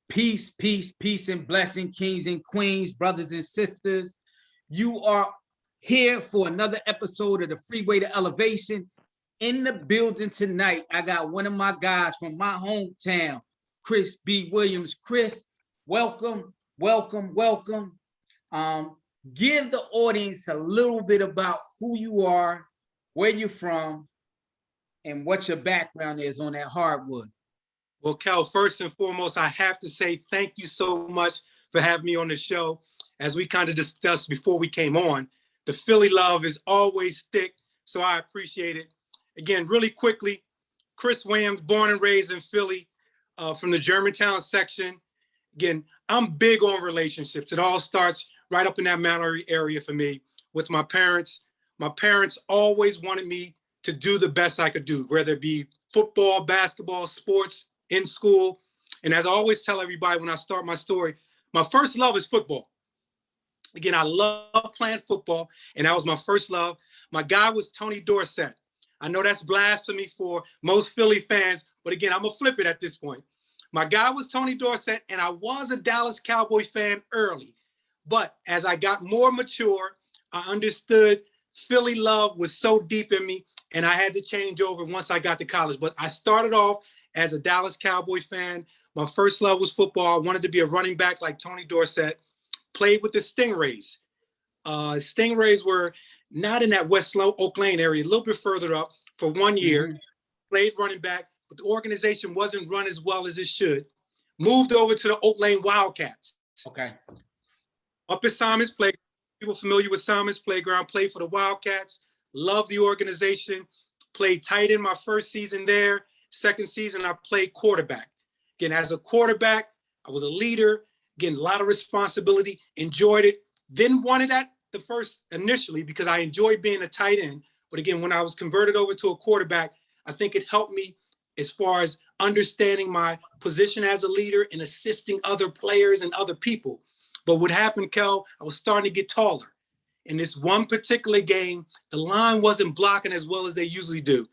Peace, peace, peace, and blessing, kings and queens, brothers and sisters. You are here for another episode of the Freeway to Elevation. In the building tonight, I got one of my guys from my hometown, Chris B. Williams. Chris, welcome, welcome, welcome. Give the audience a little bit about who you are, where you're from, and what your background is on that hardwood. Well, Kel, first and foremost, I have to say thank you so much for having me on the show. As we kind of discussed before we came on, the Philly love is always thick, so I appreciate it. Again, really quickly, Chris Williams, born and raised in Philly, from the Germantown section. Again, I'm big on relationships. It all starts right up in that Mount Airy area for me with my parents. My parents always wanted me to do the best I could do, whether it be football, basketball, sports, in school. And as I always tell everybody when I start my story, my first love is football. Again, I love playing football, and that was my first love. My guy was Tony Dorsett. I know that's blasphemy for most Philly fans, but again, I'm gonna flip it at this point. My guy was Tony Dorsett, and I was a Dallas Cowboy fan early. But as I got more mature, I understood Philly love was so deep in me, and I had to change over once I got to college. But I started off as a Dallas Cowboy fan. My first love was football. I wanted to be a running back like Tony Dorsett. Played with the Stingrays. Stingrays were not in that West Oak Lane area, a little bit further up for 1 year. Played running back, but the organization wasn't run as well as it should. Moved over to the Oak Lane Wildcats. Okay. Up at Simon's Playground. People familiar with Simon's Playground, played for the Wildcats. Loved the organization. Played tight end my first season there. Second season, I played quarterback. Again, as a quarterback, I was a leader. Again, a lot of responsibility. Enjoyed it. Didn't want it at the first initially because I enjoyed being a tight end. But again, when I was converted over to a quarterback, I think it helped me as far as understanding my position as a leader and assisting other players and other people. But what happened, Kel, I was starting to get taller. In this one particular game, the line wasn't blocking as well as they usually do.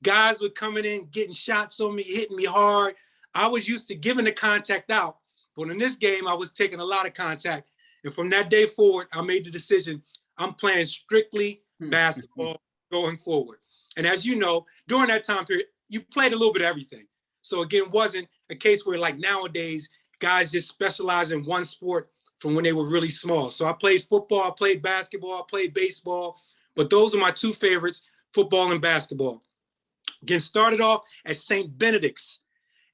Guys were coming in, getting shots on me, hitting me hard. I was used to giving the contact out, but in this game, I was taking a lot of contact. And from that day forward, I made the decision, I'm playing strictly basketball going forward. And as you know, during that time period, you played a little bit of everything. So again, it wasn't a case where like nowadays, guys just specialize in one sport from when they were really small. So I played football, I played basketball, I played baseball, but those are my two favorites, football and basketball. Again, started off at St. Benedict's.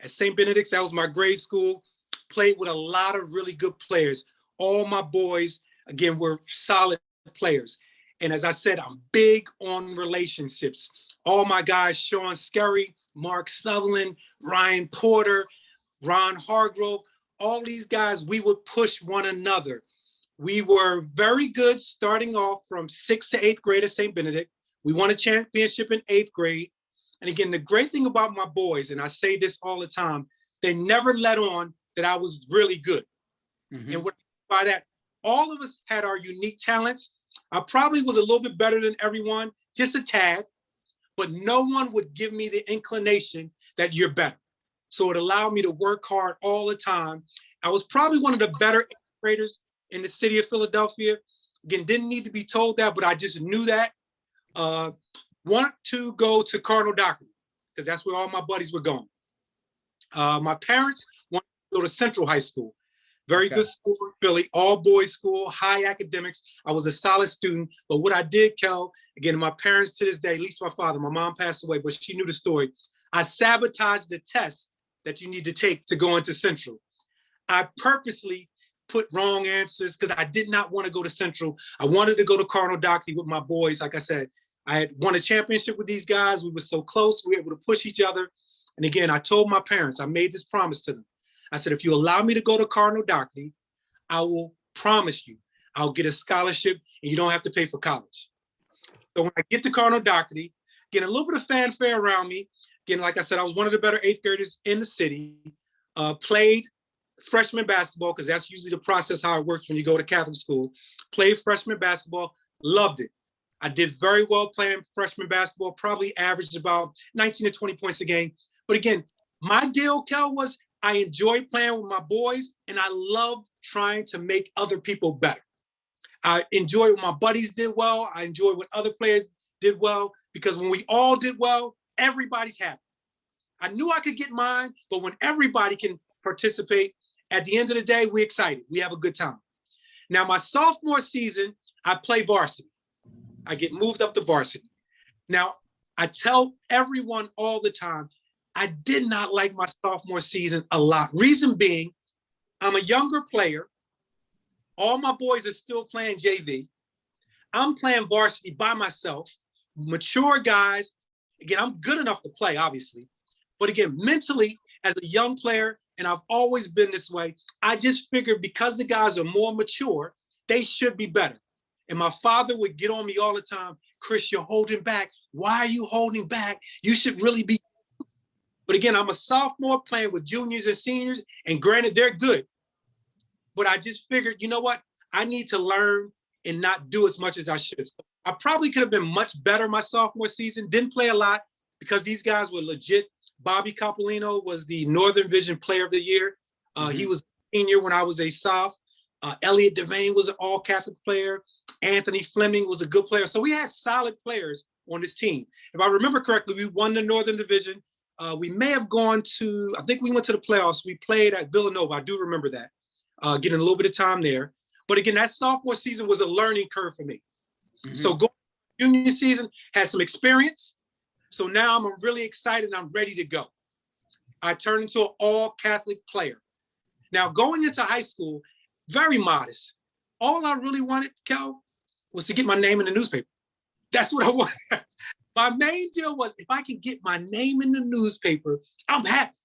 At St. Benedict's, that was my grade school. Played with a lot of really good players. All my boys, again, were solid players. And as I said, I'm big on relationships. All my guys, Sean Skerry, Mark Sutherland, Ryan Porter, Ron Hargrove, all these guys, we would push one another. We were very good starting off from 6th to 8th grade at St. Benedict. We won a championship in 8th grade. And again, the great thing about my boys, and I say this all the time, they never let on that I was really good. And what by that, all of us had our unique talents. I probably was a little bit better than everyone, just a tad, but no one would give me the inclination that you're better. So it allowed me to work hard all the time. I was probably one of the better 8th graders in the city of Philadelphia. Again, didn't need to be told that, but I just knew that. Want to go to Cardinal Daugherty because that's where all my buddies were going. My parents wanted to go to Central High School. Very good school in Philly, all boys school, high academics. I was a solid student, but what I did, Kel, again, my parents to this day, at least my father, my mom passed away, but she knew the story. I sabotaged the test that you need to take to go into Central. I purposely put wrong answers because I did not want to go to Central. I wanted to go to Cardinal Daugherty with my boys. Like I said, I had won a championship with these guys. We were so close. We were able to push each other. And again, I told my parents, I made this promise to them. I said, if you allow me to go to Cardinal Daugherty, I will promise you, I'll get a scholarship and you don't have to pay for college. So when I get to Cardinal Daugherty, get a little bit of fanfare around me. Again, like I said, I was one of the better 8th graders in the city, played freshman basketball, because that's usually the process how it works when you go to Catholic school. Played freshman basketball, loved it. I did very well playing freshman basketball, probably averaged about 19 to 20 points a game. But again, My deal, Kel, was I enjoyed playing with my boys, and I loved trying to make other people better. I enjoyed what my buddies did well. I enjoyed what other players did well, because when we all did well, everybody's happy. I knew I could get mine, but when everybody can participate, at the end of the day, we're excited. We have a good time. Now, my sophomore season, I play varsity. I get moved up to varsity. Now, I tell everyone all the time, I did not like my sophomore season a lot. Reason being, I'm a younger player. All my boys are still playing JV. I'm playing varsity by myself, mature guys. Again, I'm good enough to play, obviously. But again, mentally, as a young player, and I've always been this way, I just figured because the guys are more mature, they should be better. And my father would get on me all the time, Chris, you're holding back. Why are you holding back? You should really be. But again, I'm a sophomore playing with juniors and seniors, and granted, they're good. But I just figured, you know what? I need to learn and not do as much as I should. So I probably could have been much better my sophomore season. Didn't play a lot because these guys were legit. Bobby Coppolino was the Northern Vision Player of the Year. He was a senior when I was a soph. Elliot Devane was an all-Catholic player. Anthony Fleming was a good player. So we had solid players on this team. If I remember correctly, we won the Northern Division. We may have gone to, I think we went to the playoffs. We played at Villanova. I do remember that, getting a little bit of time there. But again, that sophomore season was a learning curve for me. So going junior season, had some experience. So now I'm really excited and I'm ready to go. I turned into an all-Catholic player. Now going into high school, very modest. All I really wanted, Kel, was to get my name in the newspaper. That's what I wanted. My main deal was if I could get my name in the newspaper, I'm happy.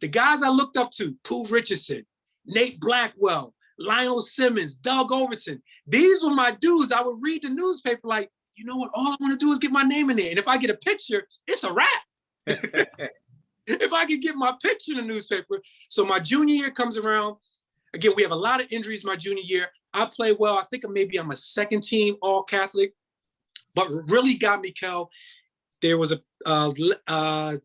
The guys I looked up to, Pooh Richardson, Nate Blackwell, Lionel Simmons, Doug Overton, these were my dudes. I would read the newspaper like, you know what, all I want to do is get my name in there. And if I get a picture, it's a wrap. If I could get my picture in the newspaper. So my junior year comes around. Again, we have a lot of injuries my junior year. I play well. I think maybe I'm a second team all-Catholic. But what really got me, Kel, there was the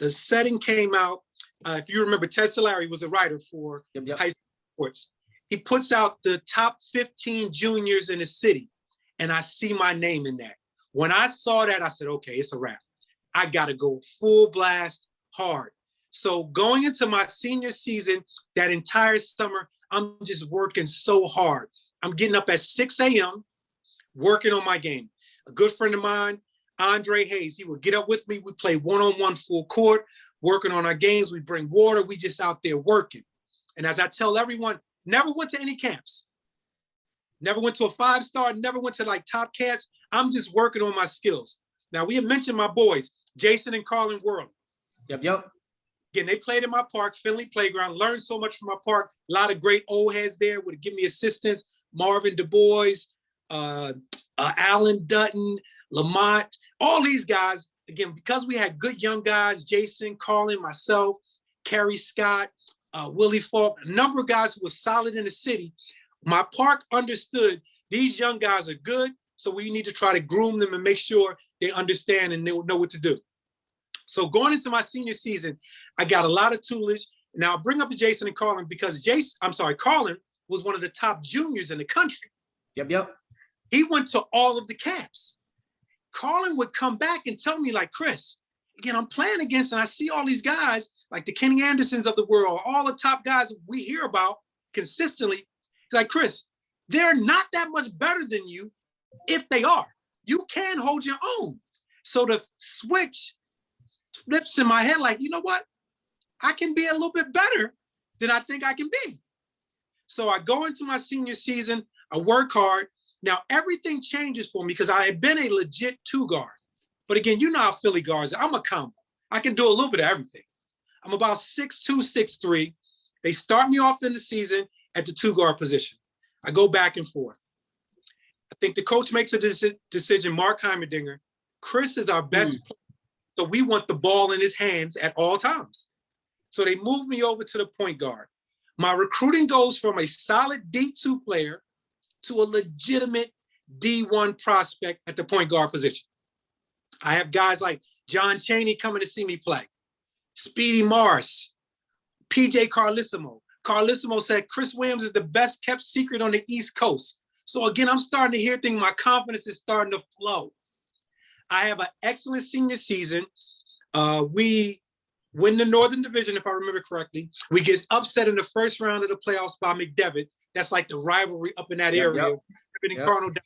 setting came out. If you remember, Ted Solari was a writer for high school sports. He puts out the top 15 juniors in the city, and I see my name in that. When I saw that, I said, okay, it's a wrap. I got to go full blast hard. So going into my senior season, that entire summer, I'm just working so hard. I'm getting up at 6 a.m., working on my game. A good friend of mine, Andre Hayes, he would get up with me. We play one-on-one full court, working on our games. We bring water. We just out there working. And as I tell everyone, never went to any camps. Never went to a 5-star, never went to like top camps. I'm just working on my skills. Now, we have mentioned my boys, Jason and Carlin Worley. Yep. Again, they played in my park, Finley Playground, learned so much from my park. A lot of great old heads there would give me assistance. Marvin Du Bois, Alan Dutton, Lamont, all these guys. Again, because we had good young guys, Jason, Carlin, myself, Kerry Scott, Willie Falk, a number of guys who were solid in the city. My park understood these young guys are good, so we need to try to groom them and make sure they understand and they know what to do. So going into my senior season, I got a lot of tutelage. Now I'll bring up Jason and Carlin because Carlin was one of the top juniors in the country. Yep. He went to all of the camps. Carlin would come back and tell me like, Chris, again, I'm playing against and I see all these guys like the Kenny Andersons of the world, all the top guys we hear about consistently. He's like, Chris, they're not that much better than you if they are. You can hold your own. So the switch flips in my head like, you know what? I can be a little bit better than I think I can be. So I go into my senior season, I work hard. Now everything changes for me because I had been a legit 2-guard. But again, you know how Philly guards are. I'm a combo. I can do a little bit of everything. I'm about 6'2", 6'3". They start me off in the season at the 2-guard position. I go back and forth. I think the coach makes a decision, Mark Heimerdinger. Chris is our best player, so we want the ball in his hands at all times. So they move me over to the point guard. My recruiting goes from a solid D2 player to a legitimate D1 prospect at the point guard position. I have guys like John Chaney coming to see me play, Speedy Morris, PJ Carlissimo. Carlissimo said Chris Williams is the best kept secret on the East Coast. So again, I'm starting to hear things. My confidence is starting to flow. I have an excellent senior season. We win the Northern Division, if I remember correctly. We get upset in the first round of the playoffs by McDevitt. That's like the rivalry up in that area. Cardinal Daugherty.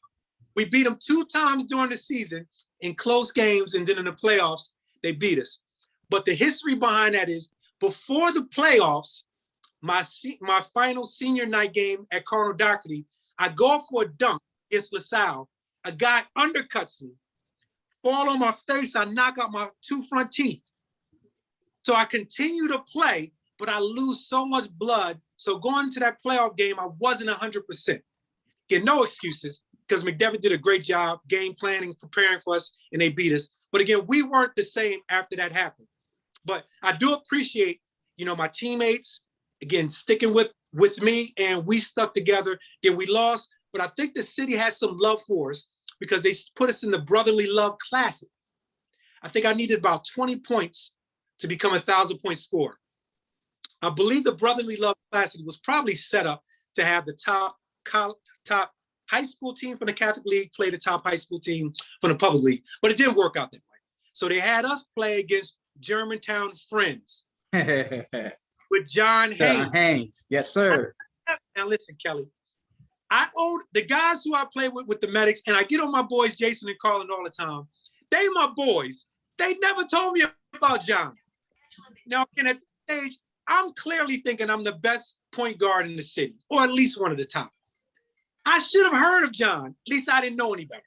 We beat them 2 times during the season in close games, and then in the playoffs, they beat us. But the history behind that is before the playoffs, my final senior night game at Cardinal Daugherty, I go for a dunk against LaSalle. A guy undercuts me, fall on my face, I knock out my 2 front teeth. So I continue to play, but I lose so much blood. So going to that playoff game, I wasn't 100%. Get no excuses, because McDevitt did a great job game planning, preparing for us, and they beat us. But again, we weren't the same after that happened. But I do appreciate, my teammates, again, sticking with me, and we stuck together. Then we lost, but I think the city has some love for us because they put us in the Brotherly Love Classic. I think I needed about 20 points to become a 1,000-point scorer. I believe the Brotherly Love Classic was probably set up to have the top high school team from the Catholic League play the top high school team from the public league, but it didn't work out that way. So they had us play against Germantown Friends with John Haynes. Yes, sir. Now listen, Kelly, I owed the guys who I play with the Medics, and I get on my boys, Jason and Carlin, all the time. They my boys. They never told me about John. Now, at this stage, I'm clearly thinking I'm the best point guard in the city, or at least one of the top. I should have heard of John. At least I didn't know any better.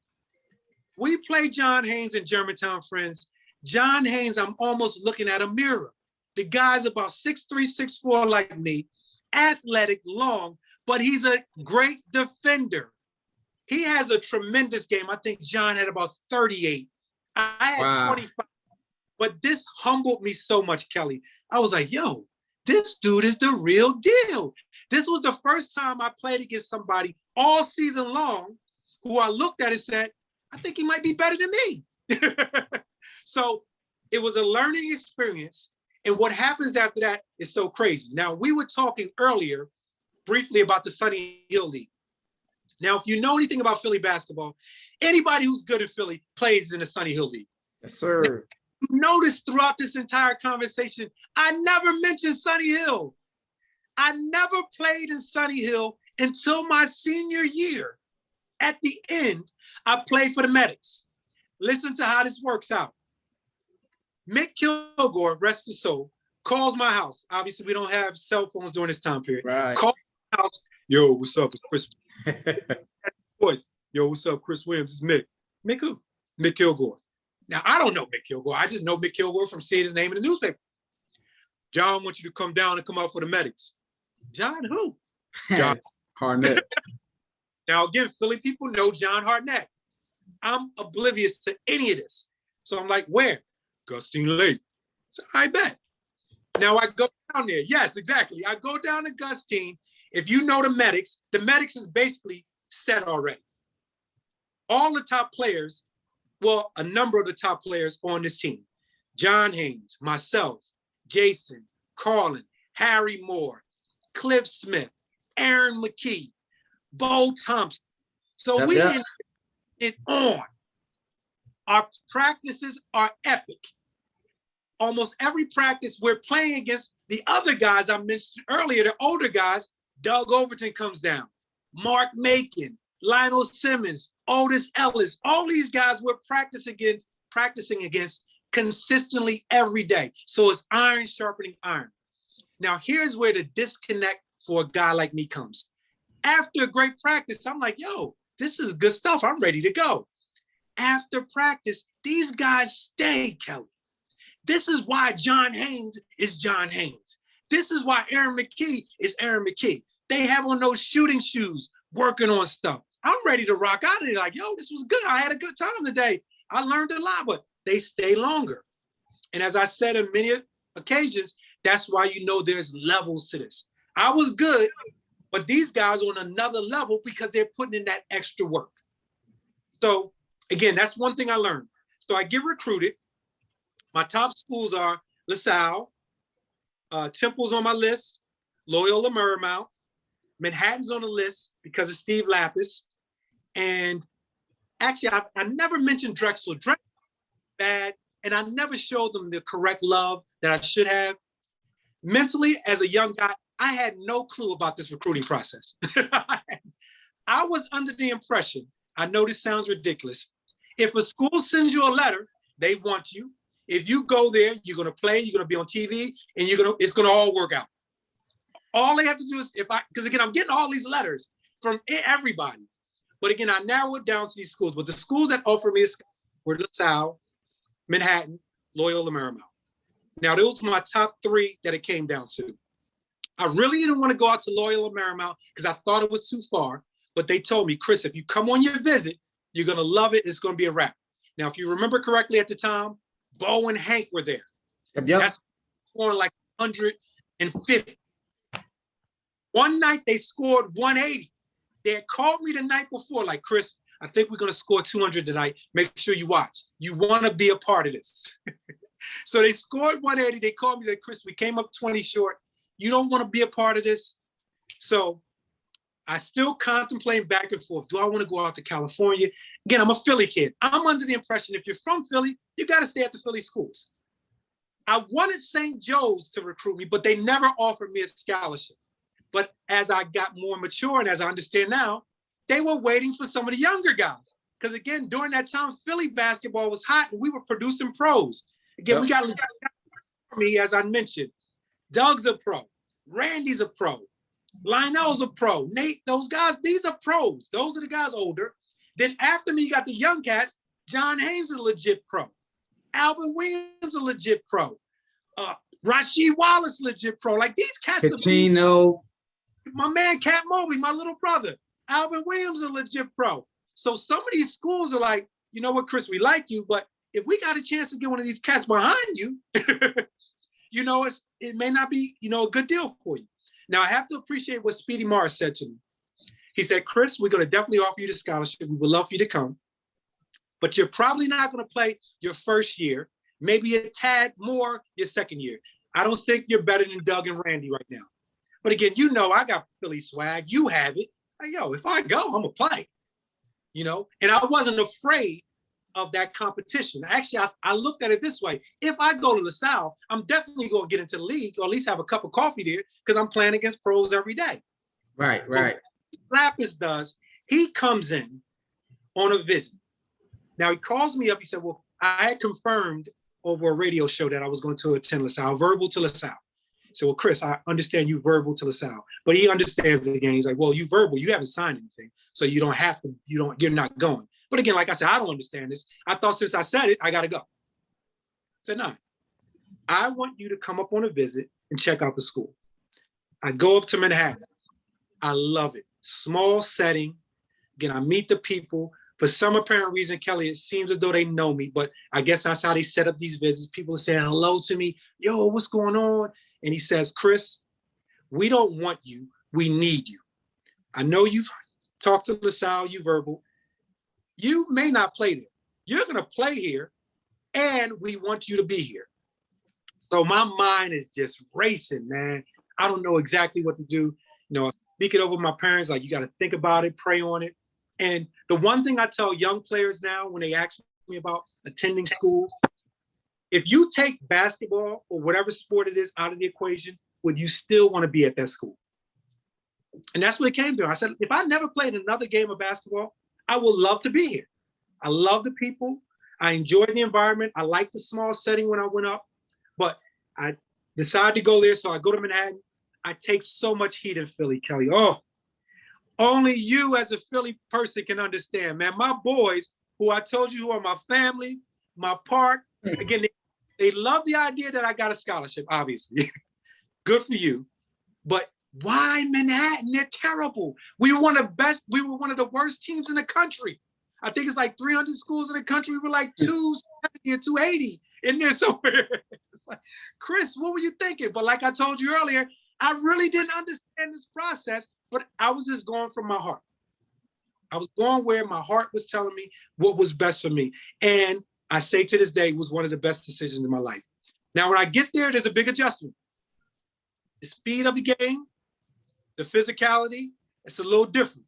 We play John Haynes and Germantown Friends. John Haynes, I'm almost looking at a mirror. The guy's about 6'3", 6'4" like me, athletic, long, but he's a great defender. He has a tremendous game. I think John had about 38. I had 25. But this humbled me so much, Kelly. I was like, yo, this dude is the real deal. This was the first time I played against somebody all season long who I looked at and said, I think he might be better than me. So it was a learning experience. And what happens after that is so crazy. Now, we were talking earlier briefly about the Sunny Hill League. Now, if you know anything about Philly basketball, anybody who's good at Philly plays in the Sunny Hill League. Yes, sir. Now, you notice throughout this entire conversation, I never mentioned Sunny Hill. I never played in Sunny Hill until my senior year. At the end, I played for the Medics. Listen to how this works out. Mick Kilgore, rest his soul, calls my house. Obviously, we don't have cell phones during this time period. Right. Calls my house. Yo, what's up? It's Chris. Boys. Yo, what's up? Chris Williams. It's Mick. Mick who? Mick Kilgore. Now, I don't know Mick Kilgore. I just know Mick Kilgore from seeing his name in the newspaper. John wants you to come down and come out for the Medics. John who? John Harnett. Now, again, Philly people know John Harnett. I'm oblivious to any of this. So I'm like, where? Gustine Lake. So I bet. Now I go down there. Yes, exactly. I go down to Gustine. If you know the Medics is basically set already. All the top players, well, a number of the top players on this team. John Haynes, myself, Jason, Carlin, Harry Moore, Cliff Smith, Aaron McKee, Bo Thompson. So we ended it on. Our practices are epic. Almost every practice we're playing against the other guys I mentioned earlier, the older guys. Doug Overton comes down, Mark Macon, Lionel Simmons, Otis Ellis. All these guys we're practicing against consistently every day. So it's iron sharpening iron. Now here's where the disconnect for a guy like me comes. After a great practice, I'm like, yo, this is good stuff. I'm ready to go. After practice, these guys stay, Kelly. This is why John Haynes is John Haynes. This is why Aaron McKee is Aaron McKee. They have on those shooting shoes, working on stuff. I'm ready to rock out of it. Like, yo, this was good. I had a good time today. I learned a lot, but they stay longer. And as I said on many occasions, that's why you know there's levels to this. I was good, but these guys are on another level because they're putting in that extra work. So again, that's one thing I learned. So I get recruited. My top schools are LaSalle, Temple's on my list, Loyola Marymount, Manhattan's on the list because of Steve Lapis. And actually, I never mentioned Drexel. Drexel bad, and I never showed them the correct love that I should have. Mentally, as a young guy, I had no clue about this recruiting process. I was under the impression, I know this sounds ridiculous, if a school sends you a letter, they want you. If you go there, you're gonna play, you're gonna be on TV, and it's gonna all work out. All they have to do is, because again, I'm getting all these letters from everybody. But again, I narrow it down to these schools. But the schools that offered me were LaSalle, Manhattan, Loyola Marymount. Now, those were my top three that it came down to. I really didn't want to go out to Loyola Marymount because I thought it was too far. But they told me, Chris, if you come on your visit, you're going to love it. It's going to be a wrap. Now, if you remember correctly at the time, Bo and Hank were there. Yep. That's scoring like 150. One night they scored 180. They had called me the night before, like, Chris, I think we're going to score 200 tonight. Make sure you watch. You want to be a part of this. So they scored 180. They called me, said, Chris, we came up 20 short. You don't want to be a part of this? So I still contemplating back and forth. Do I want to go out to California? Again, I'm a Philly kid. I'm under the impression if you're from Philly, you got to stay at the Philly schools. I wanted St. Joe's to recruit me, but they never offered me a scholarship. But as I got more mature and as I understand now, they were waiting for some of the younger guys. Because again, during that time, Philly basketball was hot and we were producing pros. Again, we got me, as I mentioned. Doug's a pro. Randy's a pro. Lionel's a pro. Nate, those guys, these are pros. Those are the guys older. Then after me, you got the young cats. John Haynes is a legit pro. Alvin Williams a legit pro. Rasheed Wallace legit pro. Like these cats Patino. My man, Cat Mobley, my little brother. Alvin Williams a legit pro. So some of these schools are like, you know what, Chris, we like you, but if we got a chance to get one of these cats behind you, you know, it may not be, you know, a good deal for you. Now, I have to appreciate what Speedy Morris said to me. He said, Chris, we're going to definitely offer you the scholarship. We would love for you to come, but you're probably not going to play your first year, maybe a tad more your second year. I don't think you're better than Doug and Randy right now. But again, you know, I got Philly swag. You have it. Like, yo, if I go, I'm going to play, you know? And I wasn't afraid of that competition. Actually, I looked at it this way. If I go to LaSalle, I'm definitely going to get into the league or at least have a cup of coffee there because I'm playing against pros every day. Right. But Lapis does, he comes in on a visit. Now, he calls me up. He said, well, I had confirmed over a radio show that I was going to attend LaSalle, verbal to LaSalle. I said, well, Chris, I understand you verbal to LaSalle, but he understands the game. He's like, well, you verbal, you haven't signed anything. So you don't have to, you're not going. But again, like I said, I don't understand this. I thought since I said it, I got to go. I said, no, I want you to come up on a visit and check out the school. I go up to Manhattan. I love it. Small setting. Again, I meet the people. For some apparent reason, Kelly, it seems as though they know me, but I guess that's how they set up these visits. People are saying hello to me. Yo, what's going on? And he says, Chris, we don't want you. We need you. I know you've talked to LaSalle, you verbal. You may not play there. You're going to play here, and we want you to be here. So my mind is just racing, man. I don't know exactly what to do. You know, speak it over with my parents, like you got to think about it, pray on it. And the one thing I tell young players now when they ask me about attending school, if you take basketball or whatever sport it is out of the equation, would you still want to be at that school? And that's what it came to. I said, if I never played another game of basketball, I would love to be here. I love the people. I enjoy the environment. I like the small setting when I went up, but I decided to go there. So I go to Manhattan. I take so much heat in Philly, Kelly. Oh, only you as a Philly person can understand, man. My boys, who I told you who are my family, my part, again, they love the idea that I got a scholarship, obviously. Good for you. But why Manhattan? They're terrible. We were one of the worst teams in the country. I think it's like 300 schools in the country. We were like 270 or 280 in there somewhere. It's like, Chris, what were you thinking? But like I told you earlier, I really didn't understand this process, but I was just going from my heart. I was going where my heart was telling me what was best for me. And I say to this day, it was one of the best decisions in my life. Now, when I get there, there's a big adjustment. the speed of the game, the physicality, it's a little different.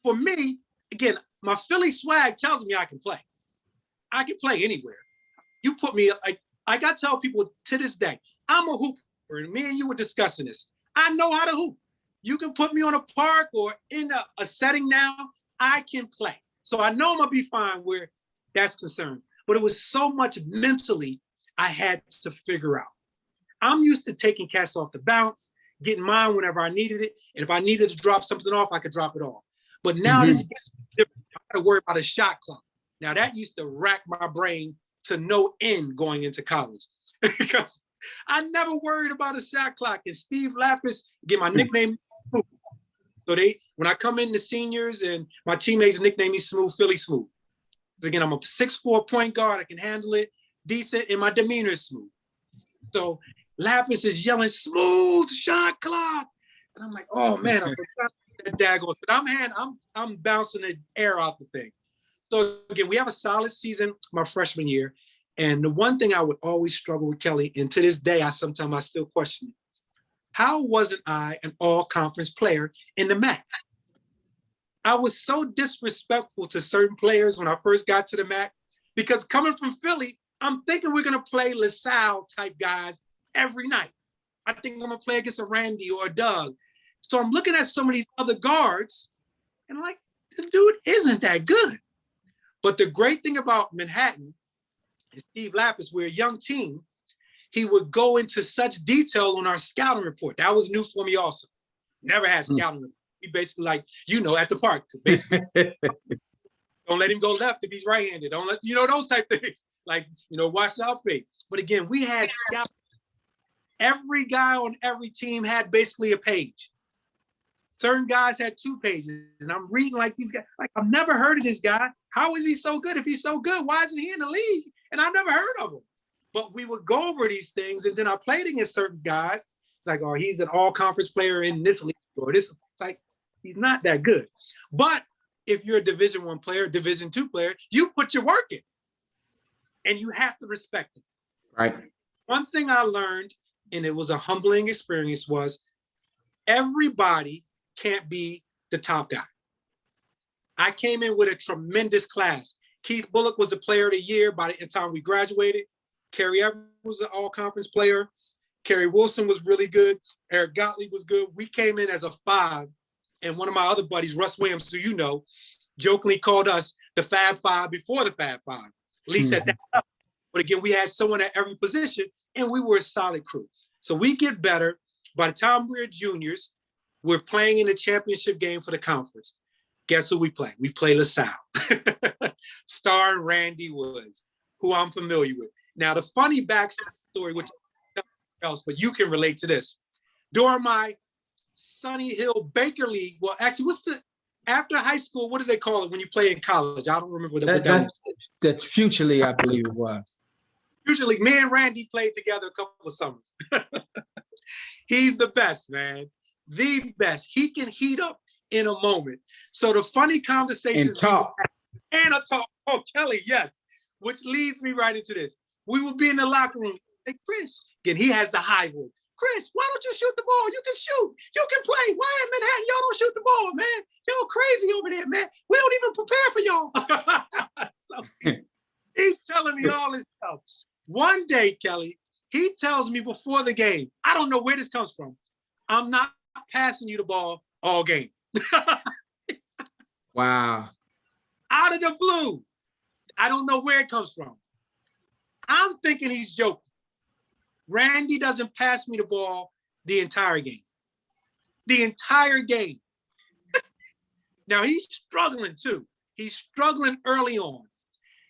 For me, again, my Philly swag tells me I can play. I can play anywhere. You put me, like, I got to tell people to this day, I'm a hooper, and me and you were discussing this. I know how to hoop. You can put me on a park or in a setting now, I can play. So I know I'm gonna be fine where that's concerned. But it was so much mentally I had to figure out. I'm used to taking cats off the bounce, getting mine whenever I needed it. And if I needed to drop something off, I could drop it off. But now this is different. I gotta worry about a shot clock. Now that used to rack my brain to no end going into college because I never worried about a shot clock. And Steve Lapis, get my nickname. So when I come in the seniors and my teammates nickname me Smooth, Philly Smooth. Again, I'm a 6'4" point guard. I can handle it decent, and my demeanor is smooth. So Lapis is yelling, "Smooth shot clock," and I'm like, "Oh man, I forgot that daggone." I'm bouncing the air out the thing. So again, we have a solid season my freshman year, and the one thing I would always struggle with, Kelly, and to this day, I still question it. How wasn't I an all-conference player in the MAC? I was so disrespectful to certain players when I first got to the MAC because coming from Philly, I'm thinking we're going to play LaSalle type guys every night. I think I'm going to play against a Randy or a Doug. So I'm looking at some of these other guards and I'm like, this dude isn't that good. But the great thing about Manhattan is Steve Lapis, we're a young team. He would go into such detail on our scouting report. That was new for me also. Never had scouting report. He basically like, at the park, basically. Don't let him go left if he's right-handed. Don't let, those type things. Like, watch out for it. But again, we had scouts. Every guy on every team had basically a page. Certain guys had 2 pages. And I'm reading like these guys, like, I've never heard of this guy. How is he so good? If he's so good, why isn't he in the league? And I've never heard of him. But we would go over these things, and then I played against certain guys. It's like, oh, he's an all-conference player in this league, or this. It's like, he's not that good. But if you're a Division I player, Division II player, you put your work in, and you have to respect it. Right. One thing I learned, and it was a humbling experience, was everybody can't be the top guy. I came in with a tremendous class. Keith Bullock was the player of the year by the time we graduated. Kerry Evans was an all-conference player. Kerry Wilson was really good. Eric Gottlieb was good. We came in as a 5. And one of my other buddies, Russ Williams, who jokingly called us the Fab Five before the Fab Five. At least at that level. But again, we had someone at every position, and we were a solid crew. So we get better. By the time we're juniors, we're playing in the championship game for the conference. Guess who we play? We play LaSalle. Starring Randy Woods, who I'm familiar with. Now, the funny backstory, which else, but you can relate to this. During my Sunny Hill Baker League, well, actually, after high school, what do they call it when you play in college? I don't remember what that was. That's Future League, I believe it was. Future League. Me and Randy played together a couple of summers. He's the best, man. The best. He can heat up in a moment. So the funny conversations. And talk. Oh, Kelly, yes. Which leads me right into this. We would be in the locker room. Hey, Chris. Again, he has the high voice. Chris, why don't you shoot the ball? You can shoot. You can play. Why in Manhattan y'all don't shoot the ball, man? Y'all crazy over there, man. We don't even prepare for y'all. So he's telling me all this stuff. One day, Kelly, he tells me before the game, I don't know where this comes from. I'm not passing you the ball all game. Wow. Out of the blue. I don't know where it comes from. I'm thinking he's joking. Randy doesn't pass me the ball the entire game. The entire game. Now, he's struggling too. He's struggling early on.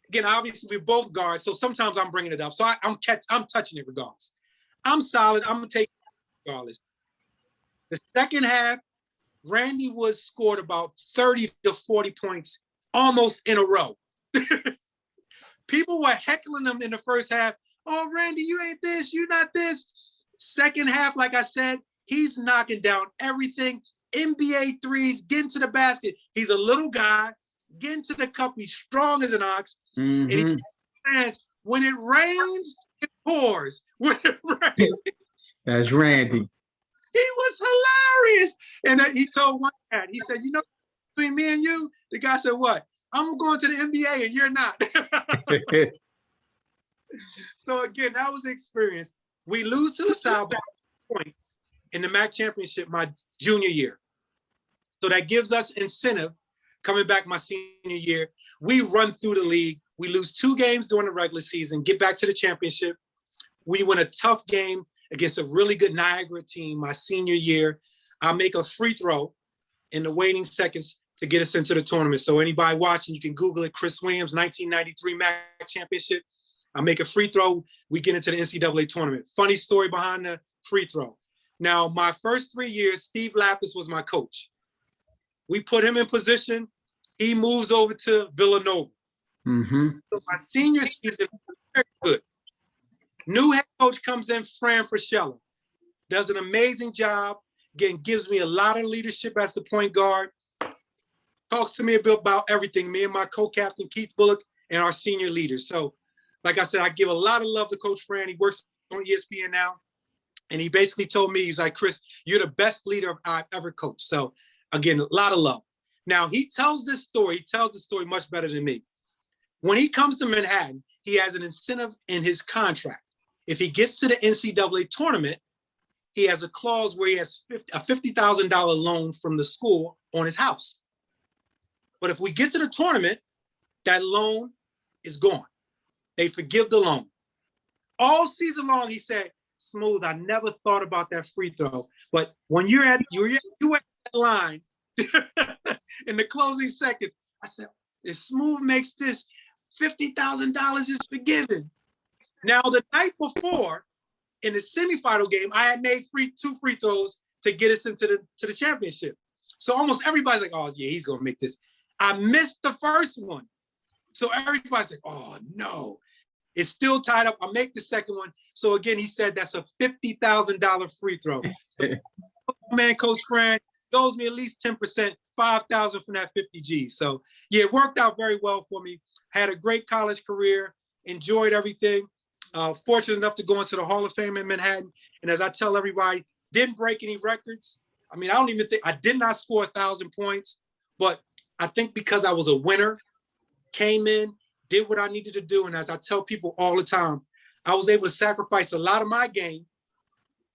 Again, obviously, we're both guards, so sometimes I'm bringing it up. So I'm touching it regardless. I'm solid. I'm going to take it regardless. The second half, Randy Woods scored about 30 to 40 points almost in a row. People were heckling him in the first half. Oh, Randy, you ain't this, you not this. Second half, like I said, he's knocking down everything. NBA threes, getting to the basket. He's a little guy, getting to the cup. He's strong as an ox. And he stands. When it rains, it pours. When it rains, That's Randy. He was hilarious. And he told one cat, he said, you know, between me and you, the guy said, what? I'm going to the NBA and you're not. So again, that was the experience. We lose to the South point in the MAC championship my junior year. So that gives us incentive coming back my senior year. We run through the league. We lose 2 games during the regular season, get back to the championship. We win a tough game against a really good Niagara team my senior year. I make a free throw in the waning seconds to get us into the tournament. So anybody watching, you can Google it, Chris Williams, 1993 MAC championship. I make a free throw. We get into the NCAA tournament. Funny story behind the free throw. Now, my first 3 years, Steve Lapis was my coach. We put him in position. He moves over to Villanova. So my senior season was very good. New head coach comes in, Fran Fraschilla. Does an amazing job. Again, gives me a lot of leadership as the point guard. Talks to me about everything, me and my co-captain, Keith Bullock, and our senior leaders. So, like I said, I give a lot of love to Coach Fran. He works on ESPN now. And he basically told me, he's like, Chris, you're the best leader I've ever coached. So, again, a lot of love. Now, he tells this story. He tells the story much better than me. When he comes to Manhattan, he has an incentive in his contract. If he gets to the NCAA tournament, he has a clause where he has a $50,000 loan from the school on his house. But if we get to the tournament, that loan is gone. They forgive the loan. All season long, he said, Smooth, I never thought about that free throw. But when you're at that line in the closing seconds, I said, if Smooth makes this, $50,000 is forgiven. Now, the night before, in the semifinal game, I had made 2 free throws to get us into the championship. So almost everybody's like, oh, yeah, he's going to make this. I missed the first one. So everybody's like, oh, no. It's still tied up. I'll make the second one. So again, he said that's a $50,000 free throw. So, man, Coach Fran owes me at least 10%, 5,000 from that 50 G's. So yeah, it worked out very well for me. Had a great college career, enjoyed everything. Fortunate enough to go into the Hall of Fame in Manhattan. And as I tell everybody, didn't break any records. I mean, I don't even think, I did not score 1,000 points, but I think because I was a winner, came in, did what I needed to do. And as I tell people all the time, I was able to sacrifice a lot of my game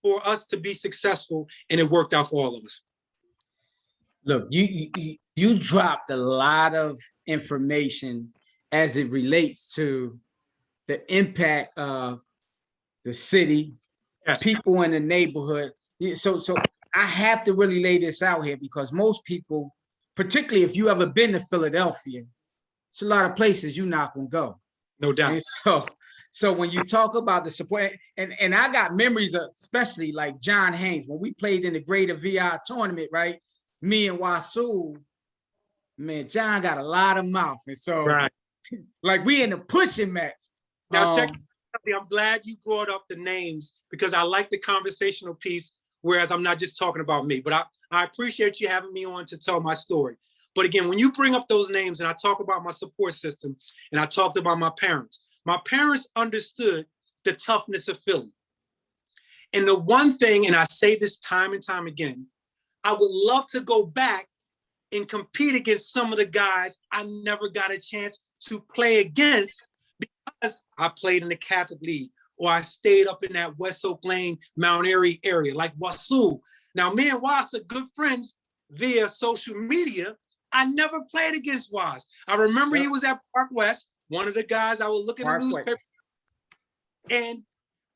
for us to be successful, and it worked out for all of us. Look, you dropped a lot of information as it relates to the impact of the city, Yes. people in the neighborhood. So I have to really lay this out here because most people, particularly if you ever been to Philadelphia, it's a lot of places you're not gonna go. No doubt. And so when you talk about the support, and I got memories of, especially like John Haynes, when we played in the Greater VI tournament, right? Me and Wasul, man, John got a lot of mouth. And so Right. like we in a pushing match. Now, check. I'm glad you brought up the names because I like the conversational piece, whereas I'm not just talking about me, but I appreciate you having me on to tell my story. But again, when you bring up those names and I talk about my support system and I talked about my parents understood the toughness of Philly. And the one thing, and I say this time and time again, I would love to go back and compete against some of the guys I never got a chance to play against because I played in the Catholic League or I stayed up in that West Oak Lane, Mount Airy area, like Wasul. Now, me and Was are good friends via social media. I never played against Was. I remember He was at Park West, one of the guys I would look at the newspaper, and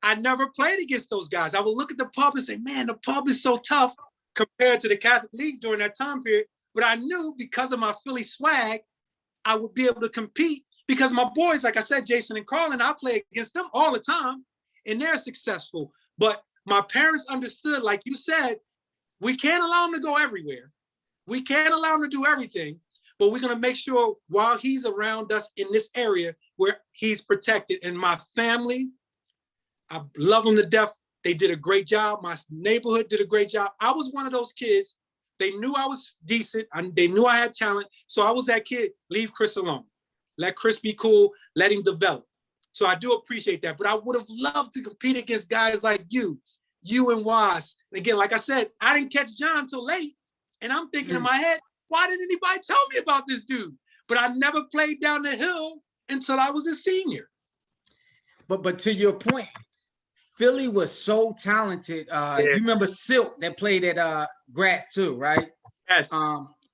I never played against those guys. I would look at the pub and say, man, the pub is so tough compared to the Catholic League during that time period. But I knew because of my Philly swag, I would be able to compete because my boys, like I said, Jason and Carlin, I play against them all the time and they're successful. But my parents understood, like you said, we can't allow him to go everywhere. We can't allow him to do everything, but we're going to make sure while he's around us in this area where he's protected. And my family, I love them to death. They did a great job. My neighborhood did a great job. I was one of those kids. They knew I was decent. They knew I had talent. So I was that kid, leave Chris alone. Let Chris be cool. Let him develop. So I do appreciate that. But I would have loved to compete against guys like you, you and Was. Again, like I said, I didn't catch John till late. And I'm thinking in my head, why didn't anybody tell me about this dude? But I never played down the hill until I was a senior. But to your point, Philly was so talented. You remember Silk that played at Gratz too, right? Yes.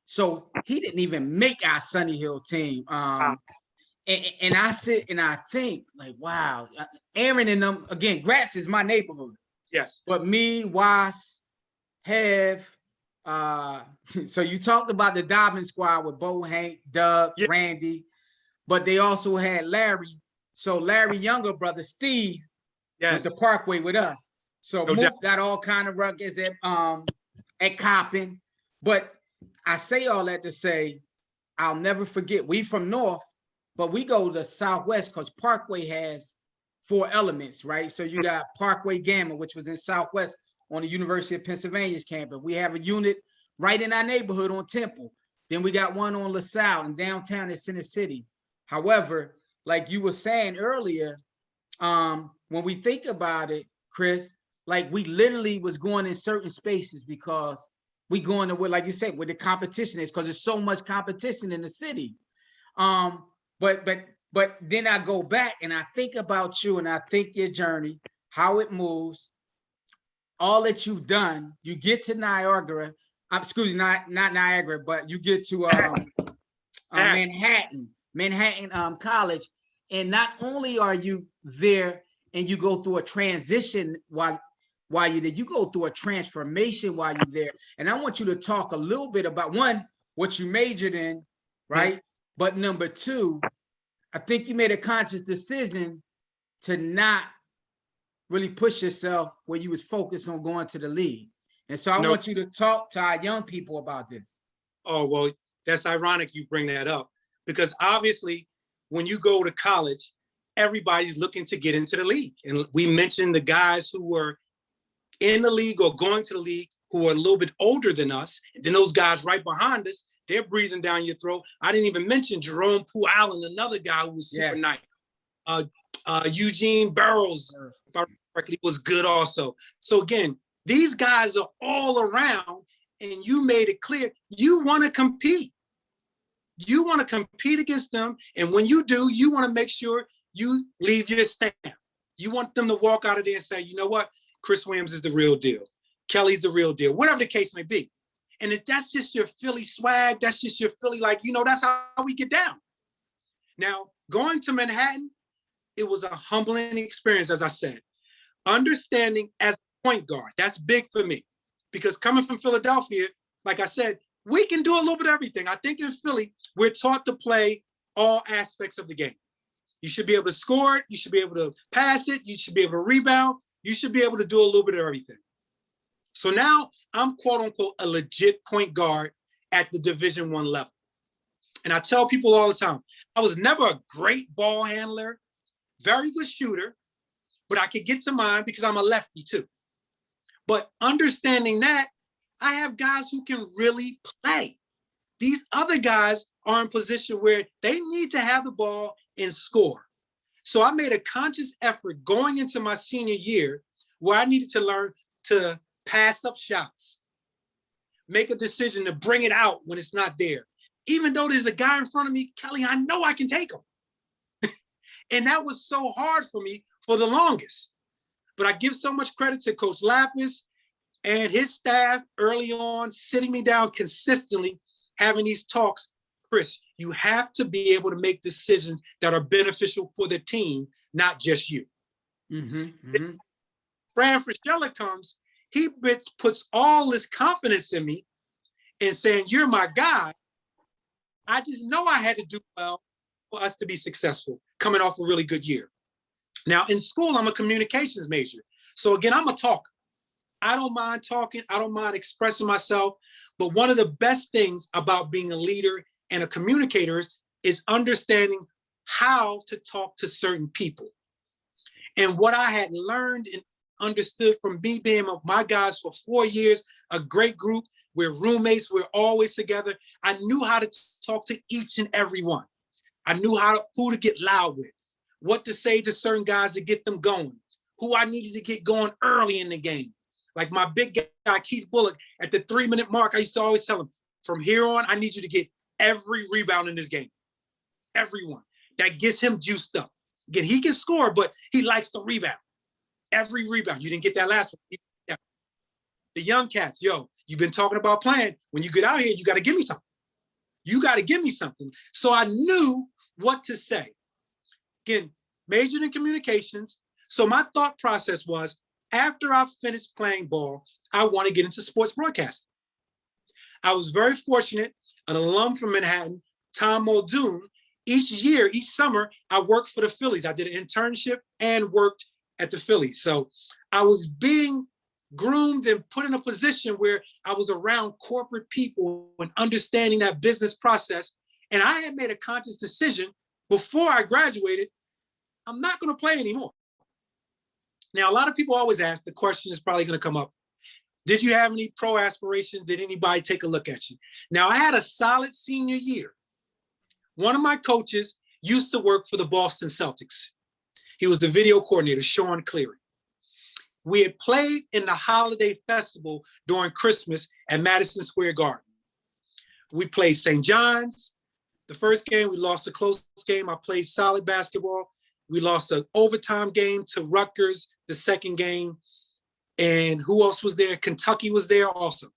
So he didn't even make our Sunny Hill team. And I sit and I think like, wow, Aaron and them, again, Gratz is my neighborhood. Yes. But me, Was, Hev, so you talked about the Dobbin squad with Bo, Hank, Doug, Randy, but they also had Larry. So Larry younger brother, Steve, with the Parkway with us. So Mook got all kind of ruckus at Coppin. But I say all that to say, I'll never forget, we from North, but we go to Southwest because Parkway has 4 elements, right? So you got Parkway Gamma, which was in Southwest on the University of Pennsylvania's campus. We have a unit right in our neighborhood on Temple. Then we got one on LaSalle and downtown in Center City. However, like you were saying earlier, when we think about it, Chris, like we literally was going in certain spaces because we going to where, like you said, where the competition is, because there's so much competition in the city. But then I go back and I think about you and I think your journey, how it moves, all that you've done. You get to Niagara, excuse me, not Niagara, but you get to Manhattan College, and not only are you there and you go through a transition while you're there, you go through a transformation while you're there. And I want you to talk a little bit about, one, what you majored in, right? But number 2, I think you made a conscious decision to not really push yourself where you was focused on going to the league. And so I want you to talk to our young people about this. Oh, well, that's ironic you bring that up, because obviously when you go to college, everybody's looking to get into the league. And we mentioned the guys who were in the league or going to the league who are a little bit older than us. And then those guys right behind us, they're breathing down your throat. I didn't even mention Jerome Pooh Allen, another guy who was super nice. Eugene Burroughs, if I remember correctly, was good also. So again, these guys are all around, and you made it clear you want to compete. You want to compete against them. And when you do, you want to make sure you leave your stamp. You want them to walk out of there and say, you know what? Chris Williams is the real deal. Kelly's the real deal, whatever the case may be. And if that's just your Philly swag, that's just your Philly, like, you know, that's how we get down. Now, going to Manhattan, it was a humbling experience, as I said. Understanding as a point guard, that's big for me. Because coming from Philadelphia, like I said, we can do a little bit of everything. I think in Philly, we're taught to play all aspects of the game. You should be able to score it. You should be able to pass it. You should be able to rebound. You should be able to do a little bit of everything. So now I'm quote unquote a legit point guard at the Division I level. And I tell people all the time, I was never a great ball handler, very good shooter, but I could get to mine because I'm a lefty too. But understanding that, I have guys who can really play. These other guys are in position where they need to have the ball and score. So I made a conscious effort going into my senior year where I needed to learn to pass up shots, make a decision to bring it out when it's not there. Even though there's a guy in front of me, Kelly, I know I can take him. And that was so hard for me for the longest. But I give so much credit to Coach Lapis and his staff early on, sitting me down consistently, having these talks. Chris, you have to be able to make decisions that are beneficial for the team, not just you. Fran Fraschilla comes, he puts all this confidence in me and saying, you're my guy. I just know I had to do well for us to be successful, coming off a really good year. Now in school, I'm a communications major. So again, I'm a talker. I don't mind talking. I don't mind expressing myself. But one of the best things about being a leader and a communicator is understanding how to talk to certain people. And what I had learned and understood from me being with my guys for 4 years, a great group, we're roommates, we're always together. I knew how to talk to each and every one. I knew who to get loud with, what to say to certain guys to get them going, who I needed to get going early in the game. Like my big guy, Keith Bullock, at the 3-minute mark, I used to always tell him, from here on, I need you to get every rebound in this game. Everyone. That gets him juiced up. Again, he can score, but he likes to rebound. Every rebound. You didn't get that last one. The young cats, yo, you've been talking about playing. When you get out here, you got to give me something. You got to give me something. So I knew what to say. Again, majored in communications. So my thought process was, after I finished playing ball, I want to get into sports broadcasting. I was very fortunate, an alum from Manhattan, Tom Muldoon, each year, each summer, I worked for the Phillies. I did an internship and worked at the Phillies. So I was being groomed and put in a position where I was around corporate people and understanding that business process. And I had made a conscious decision before I graduated, I'm not going to play anymore. Now, a lot of people always ask, the question is probably going to come up, did you have any pro aspirations? Did anybody take a look at you? Now, I had a solid senior year. One of my coaches used to work for the Boston Celtics. He was the video coordinator, Sean Cleary. We had played in the holiday festival during Christmas at Madison Square Garden. We played St. John's. The first game, we lost a close game. I played solid basketball. We lost an overtime game to Rutgers, the second game. And who else was there? Kentucky was there also.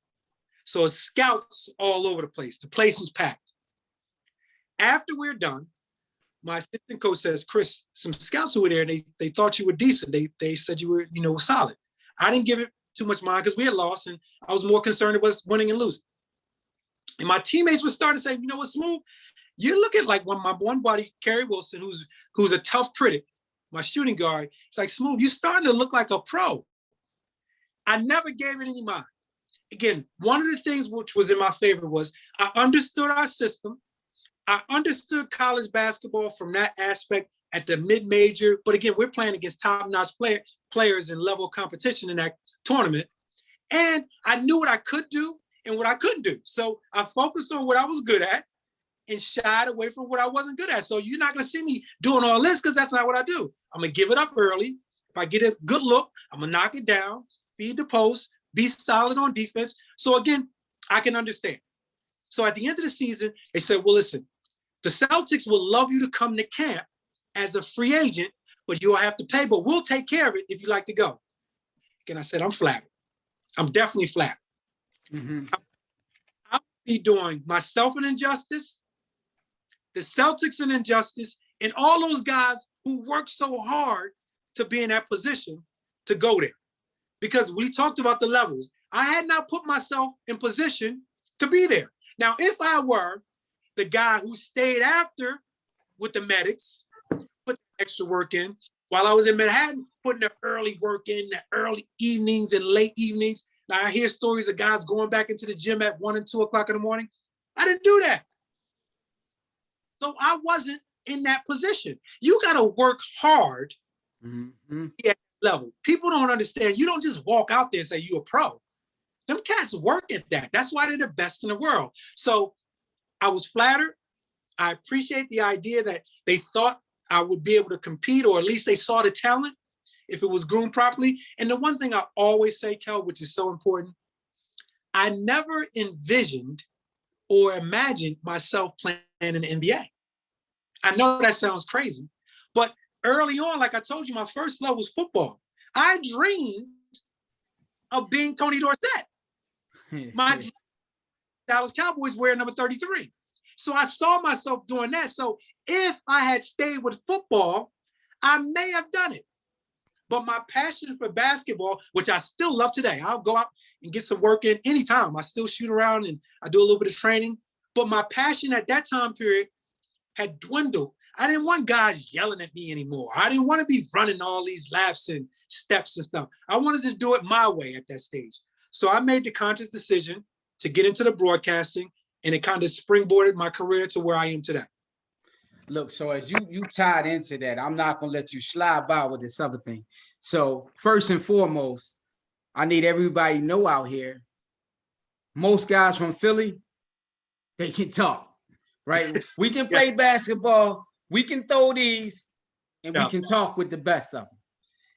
So scouts all over the place. The place was packed. After we're done, my assistant coach says, Chris, some scouts who were there, they thought you were decent. They said you were, solid. I didn't give it too much mind because we had lost, and I was more concerned about winning and losing. And my teammates were starting to say, you know what, Smooth? You look at like my one buddy, Kerry Wilson, who's a tough critic, my shooting guard. It's like, Smooth, you're starting to look like a pro. I never gave it any mind. Again, one of the things which was in my favor was I understood our system. I understood college basketball from that aspect at the mid-major. But again, we're playing against top-notch players in level competition in that tournament. And I knew what I could do and what I couldn't do. So I focused on what I was good at and shied away from what I wasn't good at. So you're not going to see me doing all this because that's not what I do. I'm going to give it up early. If I get a good look, I'm going to knock it down, feed the post, be solid on defense. So again, I can understand. So at the end of the season, they said, well, listen, the Celtics will love you to come to camp as a free agent, but you'll have to pay, but we'll take care of it if you like to go. And I said, I'm flattered. I'm definitely flattered. Mm-hmm. I'll be doing myself an injustice, the Celtics an injustice, and all those guys who worked so hard to be in that position to go there. Because we talked about the levels. I had not put myself in position to be there. Now, if I were the guy who stayed after with the medics, put extra work in, while I was in Manhattan, putting the early work in, the early evenings and late evenings. Now I hear stories of guys going back into the gym at 1 and 2 o'clock in the morning. I didn't do that. So I wasn't in that position. You got to work hard at that level. People don't understand. You don't just walk out there and say you're a pro. Them cats work at that. That's why they're the best in the world. So I was flattered. I appreciate the idea that they thought I would be able to compete, or at least they saw the talent if it was groomed properly. And the one thing I always say, Kel, which is so important, I never envisioned or imagined myself playing in the NBA. I know that sounds crazy, but early on, like I told you, my first love was football. I dreamed of being Tony Dorsett. My Dallas Cowboys wear number 33. So I saw myself doing that. So if I had stayed with football, I may have done it. But my passion for basketball, which I still love today, I'll go out and get some work in anytime. I still shoot around and I do a little bit of training. But my passion at that time period had dwindled. I didn't want guys yelling at me anymore. I didn't want to be running all these laps and steps and stuff. I wanted to do it my way at that stage. So I made the conscious decision to get into the broadcasting, and it kind of springboarded my career to where I am today. Look, so as you tied into that, I'm not going to let you slide by with this other thing. So first and foremost, I need everybody to know out here, most guys from Philly, they can talk, right? We can play basketball, we can throw these, and we can talk with the best of them.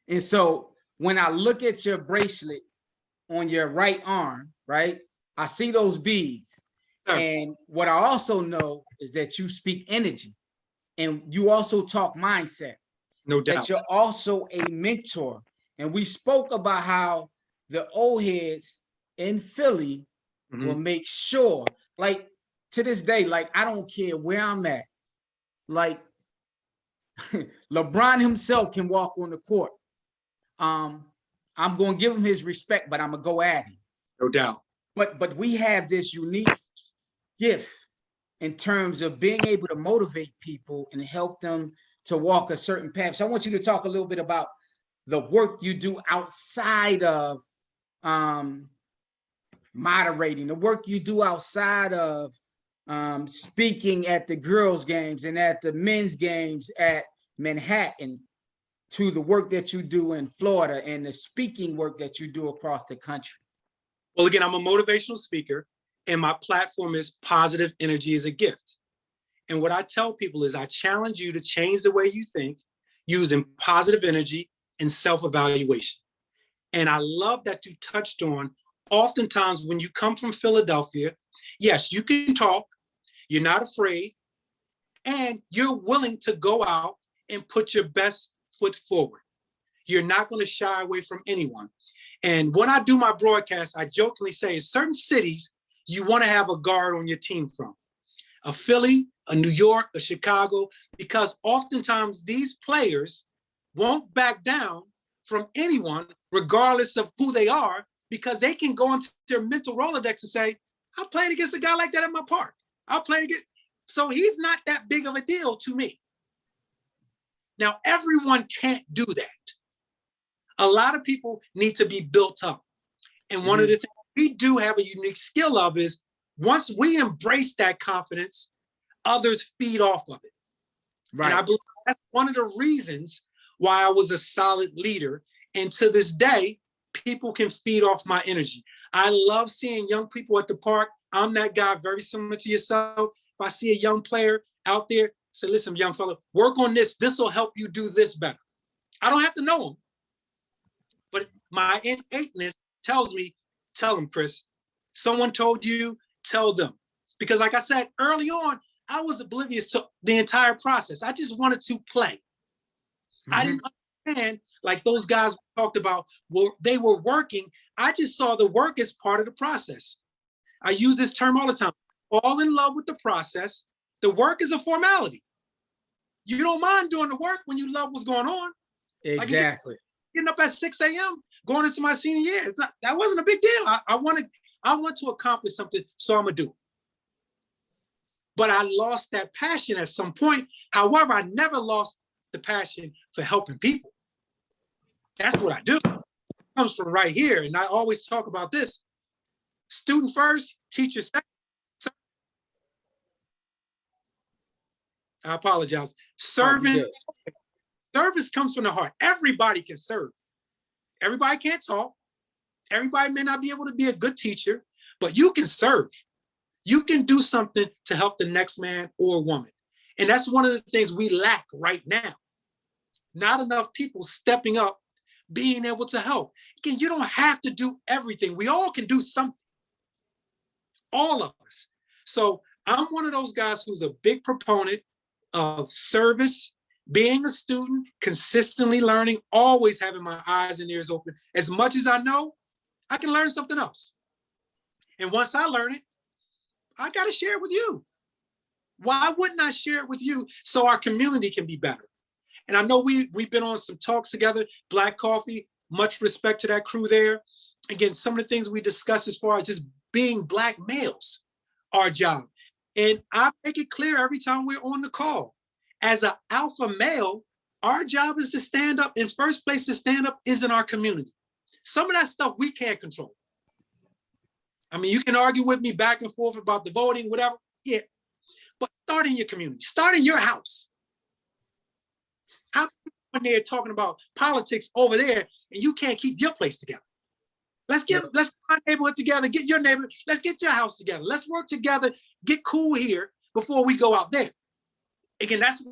And so when I look at your bracelet, on your right arm, right? I see those beads. Sure. And what I also know is that you speak energy and you also talk mindset, No that doubt. you're also a mentor. And we spoke about how the old heads in Philly will make sure, like to this day, like I don't care where I'm at, like LeBron himself can walk on the court. I'm gonna give him his respect, but I'm gonna go at him. No doubt. But we have this unique gift in terms of being able to motivate people and help them to walk a certain path. So I want you to talk a little bit about the work you do outside of moderating, the work you do outside of speaking at the girls' games and at the men's games at Manhattan, to the work that you do in Florida and the speaking work that you do across the country. Well, again, I'm a motivational speaker, and my platform is Positive Energy is a Gift. And what I tell people is I challenge you to change the way you think using positive energy and self-evaluation. And I love that you touched on, oftentimes when you come from Philadelphia, yes, you can talk, you're not afraid, and you're willing to go out and put your best foot forward. You're not going to shy away from anyone. And when I do my broadcast, I jokingly say, in certain cities, you want to have a guard on your team from. A Philly, a New York, a Chicago, because oftentimes these players won't back down from anyone, regardless of who they are, because they can go into their mental Rolodex and say, I played against a guy like that at my park. I played against, so he's not that big of a deal to me. Now, everyone can't do that. A lot of people need to be built up. And one of the things we do have a unique skill of is once we embrace that confidence, others feed off of it. Right. And I believe that's one of the reasons why I was a solid leader. And to this day, people can feed off my energy. I love seeing young people at the park. I'm that guy, very similar to yourself. If I see a young player out there, say, listen, young fella, work on this. This will help you do this better. I don't have to know them. But my innateness tells me, tell them, Chris. Someone told you, tell them. Because like I said, early on, I was oblivious to the entire process. I just wanted to play. I didn't understand, like those guys we talked about, they were working. I just saw the work as part of the process. I use this term all the time. Fall in love with the process. The work is a formality. You don't mind doing the work when you love what's going on. Exactly. Like getting up at 6 a.m., going into my senior year. That wasn't a big deal. I want to accomplish something, so I'm gonna do it. But I lost that passion at some point. However, I never lost the passion for helping people. That's what I do. It comes from right here. And I always talk about this. Student first, teacher second. I apologize. Service comes from the heart. Everybody can serve. Everybody can't talk. Everybody may not be able to be a good teacher, but you can serve. You can do something to help the next man or woman. And that's one of the things we lack right now. Not enough people stepping up, being able to help. Again, you don't have to do everything. We all can do something. All of us. So I'm one of those guys who's a big proponent of service, being a student, consistently learning, always having my eyes and ears open. As much as I know, I can learn something else. And once I learn it, I got to share it with you. Why wouldn't I share it with you so our community can be better? And I know we've been on some talks together, Black Coffee, much respect to that crew there. Again, some of the things we discussed as far as just being Black males, our job. And I make it clear every time we're on the call. As an alpha male, our job is to stand up. In first place to stand up is in our community. Some of that stuff we can't control. I mean, you can argue with me back and forth about the voting, whatever. Yeah. But start in your community. Start in your house. How come when they're talking about politics over there and you can't keep your place together? Let's get our neighborhood together, get your neighborhood, let's get your house together. Let's work together, get cool here before we go out there. Again, that's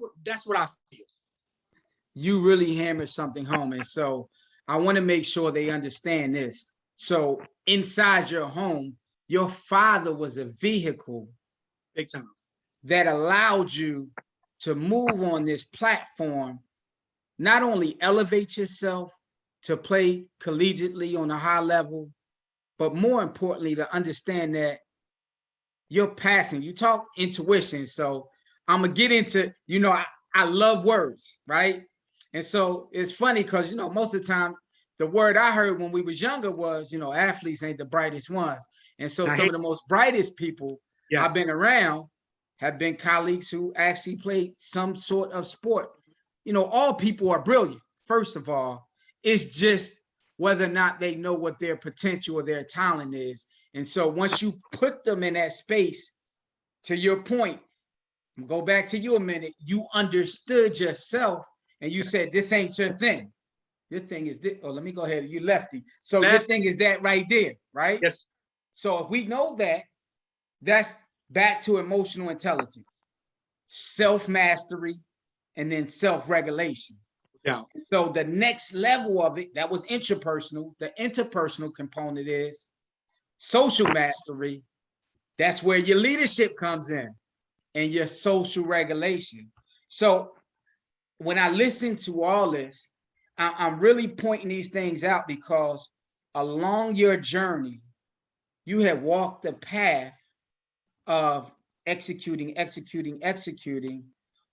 what I feel. You really hammered something home. And so I want to make sure they understand this. So inside your home, your father was a vehicle Big time. that allowed you to move on this platform, not only elevate yourself to play collegiately on a high level, but more importantly, to understand that you're passing. You talk intuition. So I'm going to get into, I love words, right? And so it's funny because, most of the time, the word I heard when we was younger was, athletes ain't the brightest ones. And so some of the most brightest people I've been around have been colleagues who actually played some sort of sport. All people are brilliant. First of all, it's just whether or not they know what their potential or their talent is. And so once you put them in that space, to your point, go back to you a minute, you understood yourself and you said, this ain't your thing. Your thing is this. Oh, let me go ahead. You lefty. So your thing is that right there, right? Yes. So if we know that, that's back to emotional intelligence, self-mastery, and then self-regulation. Yeah. So the next level of it, that was intrapersonal. The interpersonal component is social mastery. That's where your leadership comes in and your social regulation. So when I listen to all this, I'm really pointing these things out because along your journey, you have walked the path of executing,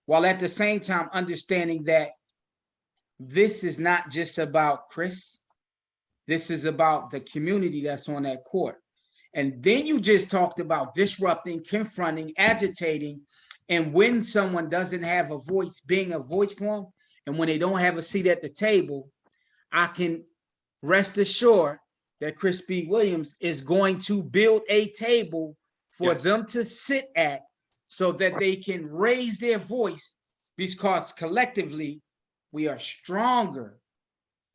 while at the same time understanding that this is not just about Chris. This is about the community that's on that court. And then you just talked about disrupting, confronting, agitating, and when someone doesn't have a voice, being a voice for them, and when they don't have a seat at the table, I can rest assured that Chris B. Williams is going to build a table for them to sit at so that they can raise their voice, because collectively we are stronger.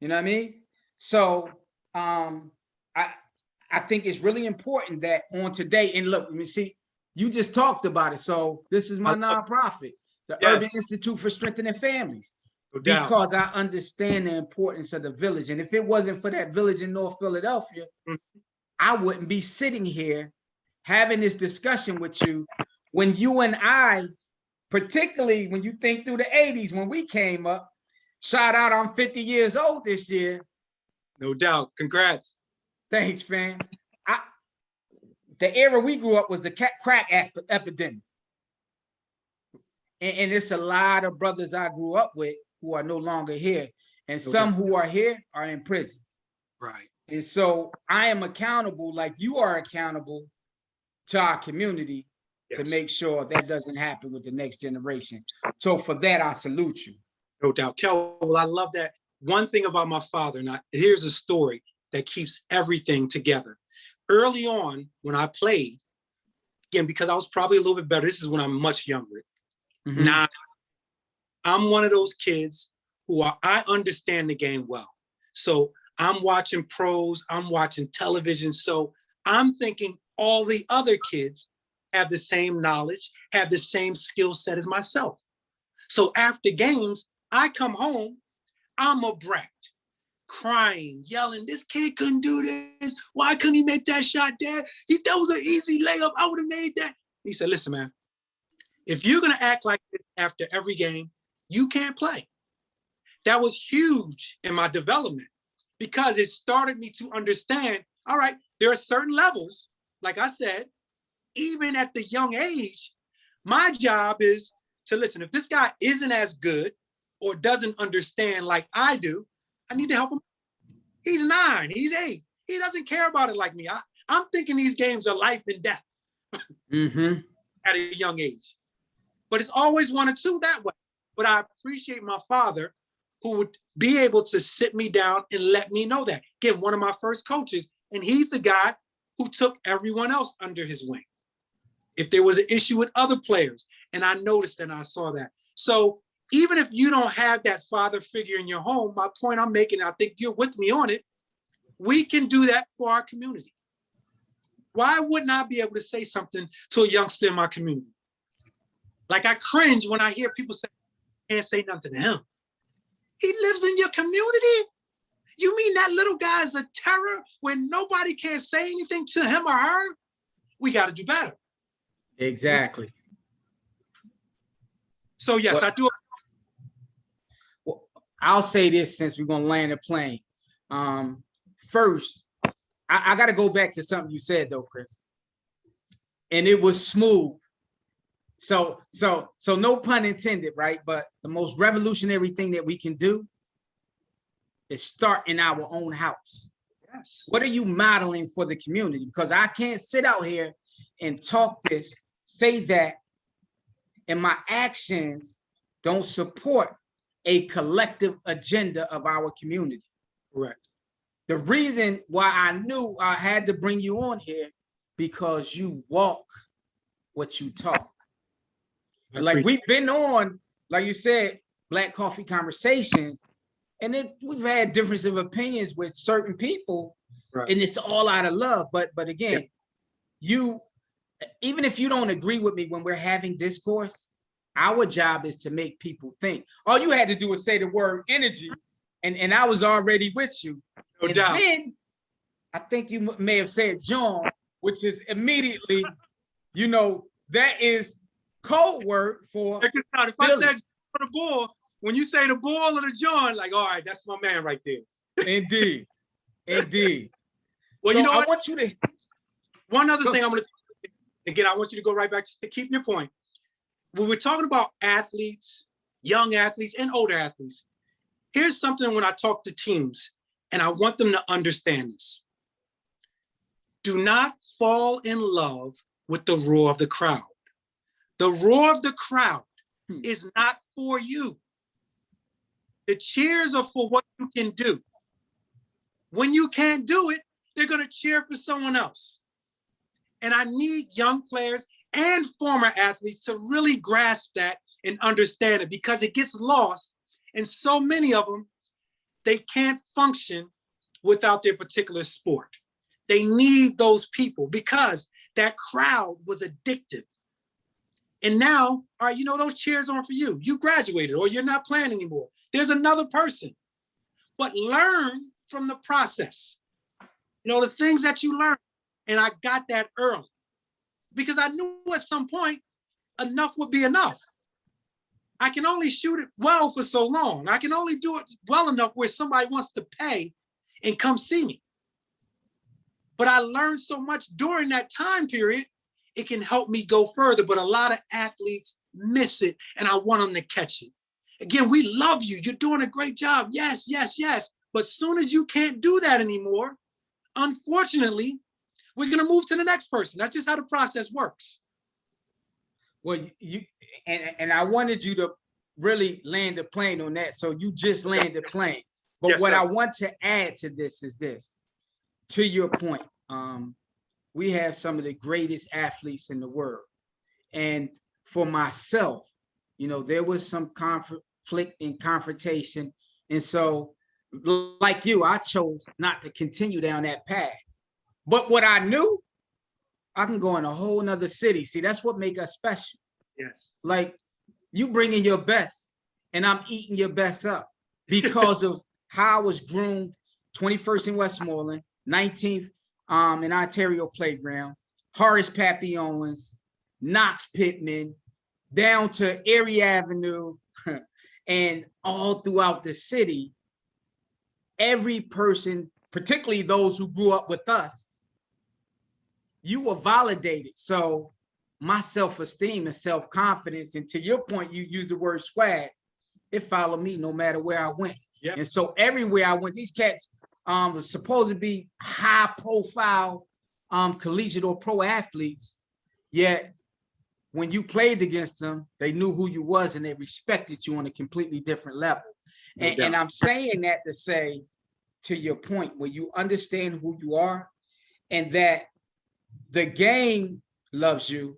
You know what I mean? So I think it's really important that on today, and look, let me see, you just talked about it. So this is my nonprofit, the Urban Institute for Strengthening Families, because I understand the importance of the village. And if it wasn't for that village in North Philadelphia, I wouldn't be sitting here having this discussion with you when you and I, particularly when you think through the 80s, when we came up, shout out, I'm 50 years old this year. No doubt. Congrats. Thanks, fam. The era we grew up was the crack epidemic. And it's a lot of brothers I grew up with who are no longer here. And some who are here are in prison. Right. And so I am accountable, like you are accountable to our community to make sure that doesn't happen with the next generation. So for that, I salute you. No doubt. Kel, well, I love that. One thing about my father, now here's a story that keeps everything together. Early on, when I played, again, because I was probably a little bit better, this is when I'm much younger. Now, I'm one of those kids I understand the game well. So I'm watching pros, I'm watching television. So I'm thinking all the other kids have the same knowledge, have the same skill set as myself. So after games, I come home, I'm a brat, crying, yelling, this kid couldn't do this. Why couldn't he make that shot, Dad? That was an easy layup. I would have made that. He said, listen, man, if you're going to act like this after every game, you can't play. That was huge in my development because it started me to understand, all right, there are certain levels, like I said, even at the young age, my job is to listen. If this guy isn't as good or doesn't understand like I do, I need to help him. He's 9, he's 8. He doesn't care about it like me. I'm thinking these games are life and death at a young age. But it's always 1 or 2 that way. But I appreciate my father who would be able to sit me down and let me know that. Again, one of my first coaches, and he's the guy who took everyone else under his wing. If there was an issue with other players, and I noticed and I saw that. So even if you don't have that father figure in your home, my point I'm making, I think you're with me on it, we can do that for our community. Why wouldn't I be able to say something to a youngster in my community? Like I cringe when I hear people say, can't say nothing to him. He lives in your community. You mean that little guy's a terror when nobody can say anything to him or her? We got to do better. Exactly. So yes, I do. Well, I'll say this since we're gonna land the plane. First, I got to go back to something you said though, Chris, and it was smooth. So no pun intended, right? But the most revolutionary thing that we can do is start in our own house. Yes. What are you modeling for the community? Because I can't sit out here and talk this, say that, and my actions don't support a collective agenda of our community. Correct. The reason why I knew I had to bring you on here, because you walk what you talk. Like we've been on, like you said, Black Coffee Conversations, and we've had difference of opinions with certain people, right. And it's all out of love. But again, you, even if you don't agree with me when we're having discourse, our job is to make people think. All you had to do was say the word energy, and I was already with you. No doubt. Then I think you may have said John, which is immediately, that is code word for if I said the bull, when you say the bull or the John, like, all right, that's my man right there. Indeed. Well, so I want you to. One other thing I'm going to, again, I want you to go right back to keep your point. When we're talking about athletes, young athletes and older athletes, here's something when I talk to teams, and I want them to understand this. Do not fall in love with the roar of the crowd. The roar of the crowd is not for you. The cheers are for what you can do. When you can't do it, they're going to cheer for someone else. And I need young players and former athletes to really grasp that and understand it, because it gets lost. And so many of them, they can't function without their particular sport. They need those people because that crowd was addictive. And now, all right, those cheers aren't for you. You graduated or you're not playing anymore. There's another person. But learn from the process. The things that you learn. And I got that early because I knew at some point enough would be enough. I can only shoot it well for so long. I can only do it well enough where somebody wants to pay and come see me. But I learned so much during that time period, it can help me go further. But a lot of athletes miss it, and I want them to catch it. Again, we love you. You're doing a great job. Yes, yes, yes. But as soon as you can't do that anymore, unfortunately, we're going to move to the next person. That's just how the process works. Well, and I wanted you to really land the plane on that. So you just landed the plane. But yes, what I want to add to this is this. To your point, we have some of the greatest athletes in the world. And for myself, there was some conflict and confrontation. And so, like you, I chose not to continue down that path. But what I knew, I can go in a whole nother city. See, that's what makes us special. Yes. Like you bringing your best and I'm eating your best up because of how I was groomed. 21st in Westmoreland, 19th in Ontario Playground, Horace Pappy Owens, Knox Pittman, down to Erie Avenue, and all throughout the city. Every person, particularly those who grew up with us, you were validated. So my self-esteem and self-confidence, and to your point, you used the word swag, it followed me no matter where I went. Yep. And so everywhere I went, these cats was supposed to be high profile collegiate or pro athletes, yet when you played against them, they knew who you was and they respected you on a completely different level. And I'm saying that to say, to your point, where you understand who you are and that the game loves you,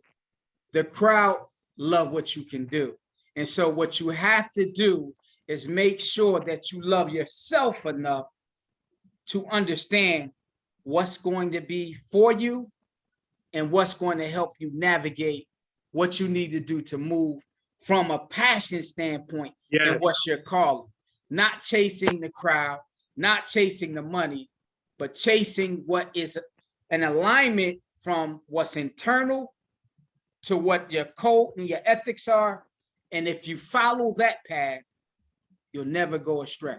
the crowd love what you can do. And so what you have to do is make sure that you love yourself enough to understand what's going to be for you and what's going to help you navigate what you need to do to move from a passion standpoint. Yes. And what's your calling. Not chasing the crowd, not chasing the money, but chasing what is an alignment from what's internal to what your code and your ethics are. And if you follow that path, you'll never go astray,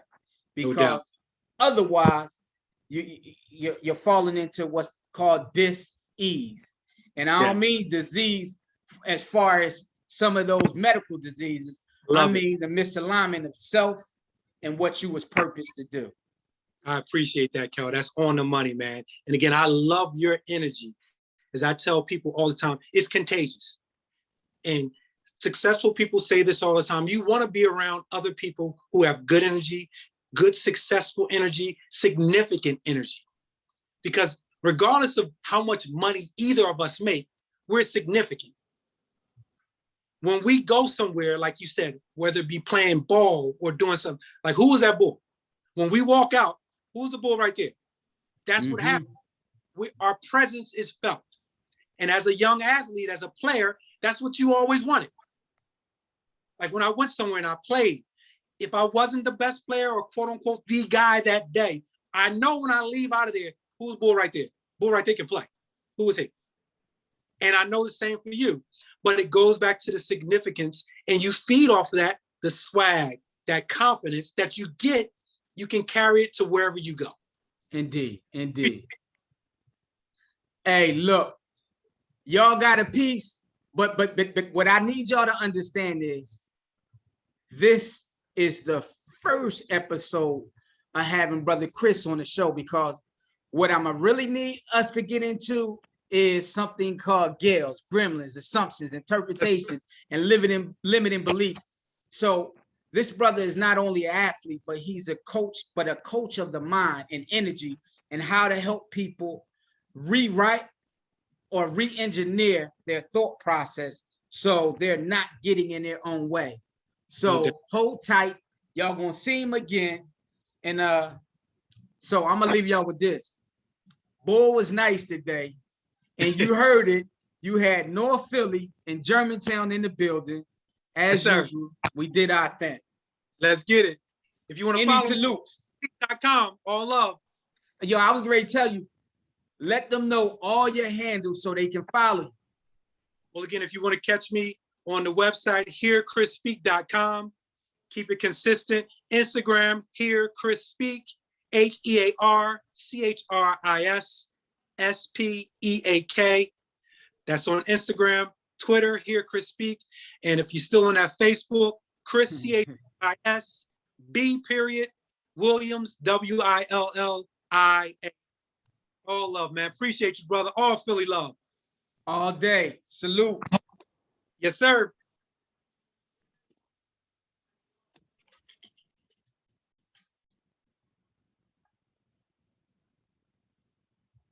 because otherwise you're falling into what's called dis-ease. And I don't mean disease as far as some of those medical diseases. I mean the misalignment of self and what you was purposed to do. I appreciate that, Kel. That's on the money, man. And again, I love your energy. As I tell people all the time, it's contagious. And successful people say this all the time. You want to be around other people who have good energy, good, successful energy, significant energy. Because regardless of how much money either of us make, we're significant. When we go somewhere, like you said, whether it be playing ball or doing something, like who was that bull? When we walk out, who's the bull right there? That's what happens. Our presence is felt. And as a young athlete, as a player, that's what you always wanted. Like when I went somewhere and I played, if I wasn't the best player or quote unquote the guy that day, I know when I leave out of there, who's bull right there? Bull right there can play. Who is he? And I know the same for you, but it goes back to the significance, and you feed off of that, the swag, that confidence that you get, you can carry it to wherever you go. Indeed, indeed. Hey, look, y'all got a piece, but what I need y'all to understand is this is the first episode of having Brother Chris on the show, because what I'm gonna really need us to get into is something called Gales, gremlins, assumptions, interpretations, and limiting beliefs. So this brother is not only an athlete, but he's a coach, but a coach of the mind and energy, and how to help people rewrite or re-engineer their thought process so they're not getting in their own way. So hold tight. Y'all gonna see him again. And so I'm gonna leave y'all with this. Bull was nice today. And you heard it. You had North Philly and Germantown in the building. As usual, we did our thing. Let's get it. If you want to follow salutes. .com, all love. Yo, I was ready to tell you, let them know all your handles so they can follow you. Well, again, if you want to catch me on the website, hearchrisspeak.com. Keep it consistent. Instagram, Hear Chris Speak, HearChrisSpeak. That's on Instagram. Twitter, Hear Chris Speak. And if you're still on that Facebook, Chris CHRIS, B period, Williams, WILLIA. All love, man. Appreciate you, brother. All Philly love. All day. Salute. Yes, sir.